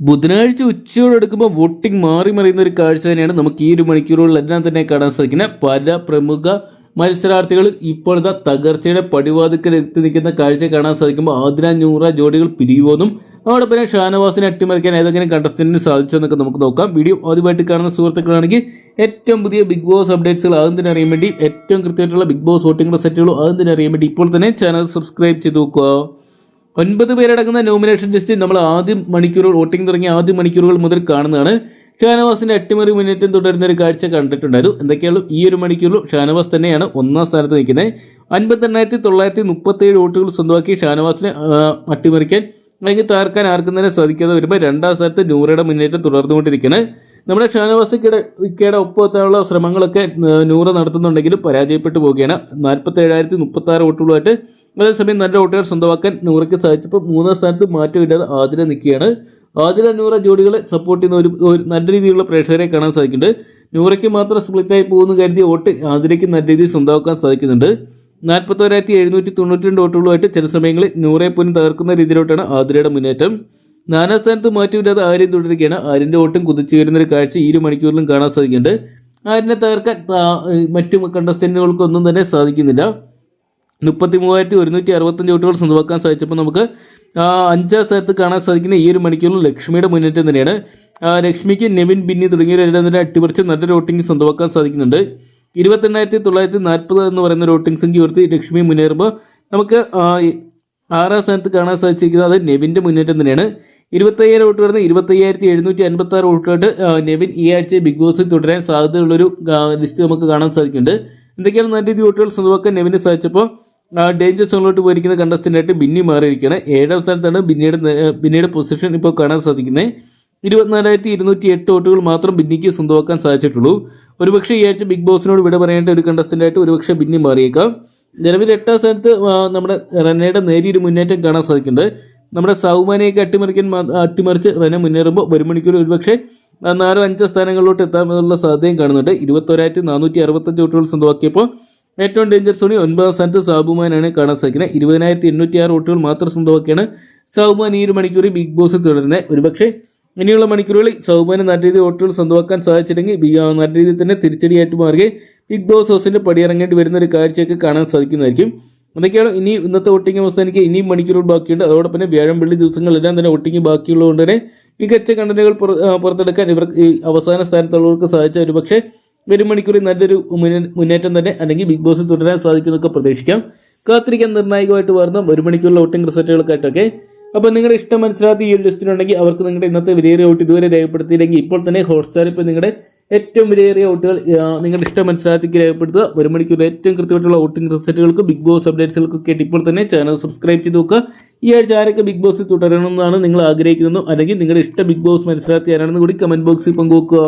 ബുധനാഴ്ച ഉച്ചയോടെടുക്കുമ്പോൾ വോട്ടിംഗ് മാറി മറിയുന്ന ഒരു കാഴ്ച തന്നെയാണ് നമുക്ക് ഈ ഒരു മണിക്കൂറുകളിലെല്ലാം തന്നെ കാണാൻ സാധിക്കുന്നത്. പല പ്രമുഖ മത്സരാർത്ഥികൾ ഇപ്പോഴത്തെ തകർച്ചയുടെ പടിവാതിക്കൽ എത്തി നിൽക്കുന്ന കാഴ്ച കാണാൻ സാധിക്കുമ്പോൾ ആദില നൂറ ജോഡികൾ പിരിയുമെന്നും അതോടൊപ്പം തന്നെ ഷാനവാസിനെ അട്ടിമറിക്കാൻ ഏതെങ്കിലും കണ്ടസ്റ്റന്റിന് സാധിച്ചെന്നൊക്കെ നമുക്ക് നോക്കാം. വീഡിയോ ആദ്യമായിട്ട് കാണുന്ന സുഹൃത്തുക്കളാണെങ്കിൽ ഏറ്റവും പുതിയ ബിഗ് ബോസ് അപ്ഡേറ്റ്സുകൾ ആദ്യം തന്നെ അറിയാൻ വേണ്ടി, ഏറ്റവും കൃത്യമായിട്ടുള്ള ബിഗ് ബോസ് വോട്ടിംഗ് റിസൾട്ടുകളും ആദ്യം തന്നെ അറിയാൻ വേണ്ടി ഇപ്പോൾ തന്നെ ചാനൽ സബ്സ്ക്രൈബ് ചെയ്ത് നോക്കുക. 9 പേരടങ്ങുന്ന നോമിനേഷൻ ലിസ്റ്റ് നമ്മൾ ആദ്യം മണിക്കൂറുകൾ വോട്ടിംഗ് തുടങ്ങിയ ആദ്യ മണിക്കൂറുകൾ മുതൽ കാണുന്നതാണ്. ഷാനവാസിന്റെ അട്ടിമറി മുന്നേറ്റം തുടരുന്ന ഒരു കാഴ്ച കണ്ടിട്ടുണ്ടായിരുന്നു. എന്തൊക്കെയാലും ഈ ഒരു മണിക്കൂറിൽ ഷാനവാസ് തന്നെയാണ് ഒന്നാം സ്ഥാനത്ത് നിൽക്കുന്നത്. 58,937 വോട്ടുകൾ സ്വന്തമാക്കി ഷാനവാസിനെ അട്ടിമറിക്കാൻ അല്ലെങ്കിൽ തകർക്കാൻ ആർക്കും തന്നെ സാധിക്കാതെ വരുമ്പോൾ രണ്ടാം സ്ഥാനത്ത് നൂറയുടെ മുന്നേറ്റം തുടർന്നുകൊണ്ടിരിക്കുകയാണ്. നമ്മുടെ ഷാനവാസ് ഇക്കയുടെ ഒപ്പമെത്താനുള്ള ശ്രമങ്ങളൊക്കെ നൂറ നടത്തുന്നുണ്ടെങ്കിലും പരാജയപ്പെട്ടു പോവുകയാണ്. 47,036 വോട്ടുകളുമായിട്ട് അതേസമയം നല്ല വോട്ടുകൾ സ്വന്തമാക്കാൻ നൂറയ്ക്ക് സാധിച്ചപ്പോൾ മൂന്നാം സ്ഥാനത്ത് മാറ്റമില്ലാതെ ആദില നിൽക്കുകയാണ്. ആദില നൂറ ജോഡികളെ സപ്പോർട്ട് ചെയ്യുന്ന ഒരു നല്ല രീതിയിലുള്ള പ്രേക്ഷകരെ കാണാൻ സാധിക്കുന്നുണ്ട്. നൂറയ്ക്ക് മാത്രം സ്പ്ലിറ്റായി പോകുന്ന കരുതിയ വോട്ട് ആദിലയ്ക്ക് നല്ല രീതിയിൽ സ്വന്തമാക്കാൻ സാധിക്കുന്നുണ്ട്. 41,792 വോട്ടുകളുമായിട്ട് ചില സമയങ്ങളിൽ നൂറയെ പോലും തകർക്കുന്ന രീതിയിലോട്ടാണ് ആദിലയുടെ മുന്നേറ്റം. 4ാം സ്ഥാനത്ത് മാറ്റമില്ലാതെ ആര്യം തുടരുകയാണ്. ആര്യൻ്റെ വോട്ടും കുതിച്ചു വരുന്നൊരു കാഴ്ച ഈ ഒരു മണിക്കൂറിലും കാണാൻ സാധിക്കുന്നുണ്ട്. ആര്യനെ തകർക്കാൻ മറ്റു കണ്ടസ്റ്റന്റുകൾക്കൊന്നും തന്നെ സാധിക്കുന്നില്ല. 33,165 വോട്ടുകൾ സ്വന്തമാക്കാൻ സാധിച്ചപ്പോൾ നമുക്ക് 5ാം സ്ഥാനത്ത് കാണാൻ സാധിക്കുന്ന ഈ ഒരു മണിക്കൂറിൽ ലക്ഷ്മിയുടെ മുന്നേറ്റം തന്നെയാണ്. ലക്ഷ്മിക്ക് നെവിൻ, ബിന്നി തുടങ്ങിയവരെല്ലാം തന്നെ അട്ടിമറിച്ച് നല്ലൊരു വോട്ടിംഗ് സ്വന്തമാക്കാൻ സാധിക്കുന്നുണ്ട്. 28,940 എന്ന് പറയുന്ന ഒരു വോട്ടിംഗ് സംഖ്യ ഉയർത്തി ലക്ഷ്മി മുന്നേറുമ്പോൾ നമുക്ക് 6ാം സ്ഥാനത്ത് കാണാൻ സാധിച്ചിരിക്കുന്നത് അത് നെവിൻ്റെ മുന്നേറ്റം തന്നെയാണ്. 25,000 വോട്ട് വരുന്ന 25,756 വോട്ടുമായിട്ട് നെവിൻ ഈ ആഴ്ച ബിഗ് ബോസിൽ തുടരാൻ സാധ്യതയുള്ളൊരു ലിസ്റ്റ് നമുക്ക് കാണാൻ സാധിക്കുന്നുണ്ട്. എന്തൊക്കെയാണ് നല്ല രീതി വോട്ടുകൾ സ്വന്തമാക്കാൻ നെവിന് സാധിച്ചപ്പോൾ ഡേഞ്ചർ സോണിലോട്ട് പോയിരിക്കുന്ന കണ്ടസ്റ്റന്റായിട്ട് ബിന്നി മാറിയിരിക്കുകയാണ്. 7ാം സ്ഥാനത്താണ് ബിന്നിയുടെ പൊസിഷൻ ഇപ്പോൾ കാണാൻ സാധിക്കുന്നത്. 24,208 വോട്ടുകൾ മാത്രം ബിന്നിക്ക് സ്വന്തമാക്കാൻ സാധിച്ചിട്ടുള്ളൂ. ഒരുപക്ഷെ ഈ ആഴ്ച ബിഗ് ബോസിനോട് വിട പറയേണ്ട ഒരു കണ്ടസ്റ്റന്റായിട്ട് ഒരുപക്ഷെ ബിന്നി മാറിയേക്കാം. നിലവിൽ 8ാം സ്ഥാനത്ത് നമ്മുടെ റെനയുടെ നേരിയൊരു മുന്നേറ്റം കാണാൻ സാധിക്കുന്നുണ്ട്. നമ്മുടെ സൗമാനെയൊക്കെ അട്ടിമറിച്ച് റെന മുന്നേറുമ്പോൾ ഒരു മണിക്കൂർ ഒരുപക്ഷെ 4-5 സ്ഥാനങ്ങളിലോട്ട് എത്താമെന്നുള്ള സാധ്യതയും കാണുന്നുണ്ട്. 21,465 വോട്ടുകൾ സ്വന്തമാക്കിയപ്പോൾ ഏറ്റവും ഡേഞ്ചർ സോണി 9ാം സ്ഥാനത്ത് സാബുമാനാണ് കാണാൻ സാധിക്കുന്നത്. 20,806 വോട്ടുകൾ മാത്രം സ്വന്തമാക്കിയാണ് സൗമാൻ ഈ ഒരു മണിക്കൂറിൽ ബിഗ് ബോസിൽ തുടരുന്നത്. ഒരുപക്ഷെ ഇനിയുള്ള മണിക്കൂറുകളിൽ സൗമാന് നല്ല രീതിയിൽ വോട്ടുകൾ സ്വന്തമാക്കാൻ സാധിച്ചില്ലെങ്കിൽ നല്ല രീതിയിൽ തന്നെ തിരിച്ചടിയായിട്ട് മാറുകയും ബിഗ് ബോസ് ഹൗസിന്റെ പടിയിറങ്ങേണ്ടി വരുന്ന ഒരു കാഴ്ചയൊക്കെ കാണാൻ സാധിക്കുന്നതായിരിക്കും. അതൊക്കെയാണ് ഇന്നത്തെ വോട്ടിംഗ് അവസാനിക്കുക. ഇനിയും മണിക്കൂറുകൾ ബാക്കിയുണ്ട്. അതോടൊപ്പം തന്നെ വ്യാഴം, വെള്ളി ദിവസങ്ങളെല്ലാം തന്നെ വോട്ടിംഗ് ബാക്കിയുള്ളതുകൊണ്ട് തന്നെ മികച്ച കണ്ടന്റുകൾ പുറത്തെടുക്കാൻ ഇവർക്ക് അവസാന സ്ഥാനത്തുള്ളവർക്ക് സാധിച്ച ഒരുപക്ഷെ ഒരു മണിക്കൂറിൽ നല്ലൊരു മുന്നേറ്റം തന്നെ അല്ലെങ്കിൽ ബിഗ് ബോസിൽ തുടരാൻ സാധിക്കുന്നതൊക്കെ പ്രതീക്ഷിക്കാം. കാത്തിരിക്കാൻ നിർണായകമായിട്ട് വരുന്ന ഒരു മണിക്കൂറിലെ വോട്ടിംഗ് റിസൾട്ടുകൾക്കായിട്ടൊക്കെ. അപ്പോൾ നിങ്ങളുടെ ഇഷ്ടം മനസ്സിലാക്കി ഈ ഒരു ലിസ്റ്റിലുണ്ടെങ്കിൽ അവർക്ക് നിങ്ങളുടെ ഇന്നത്തെ വിലയേറിയ വോട്ട് ഇതുവരെ രേഖപ്പെടുത്തിയില്ലെങ്കിൽ ഇപ്പോൾ തന്നെ ഹോട്ട്സ്റ്റാറിൽ ഇപ്പോൾ നിങ്ങളുടെ ഏറ്റവും വിലയേറിയ വോട്ടുകൾ നിങ്ങളുടെ ഇഷ്ടം മനസ്സിലാക്കി രേഖപ്പെടുത്തുക. ഒരു മണിക്കൂർ ഏറ്റവും കൃത്യമായിട്ടുള്ള വോട്ടിംഗ് റിസൾട്ടുകൾക്ക് ബിഗ് ബോസ് അപ്ഡേറ്റ്സുകൾക്കൊക്കെ ഇപ്പോൾ തന്നെ ചാനൽ സബ്സ്ക്രൈബ് ചെയ്ത് നോക്കുക. ഈ ആഴ്ച ആരൊക്കെ ബിഗ് ബോസിൽ തുടരണമെന്നാണ് നിങ്ങൾ ആഗ്രഹിക്കുന്നത്, അല്ലെങ്കിൽ നിങ്ങളുടെ ഇഷ്ട ബിഗ് ബോസ് മത്സരാർത്ഥി ആരാണെന്ന് കൂടി കമന്റ് ബോക്സിൽ പങ്കുവെക്കുക.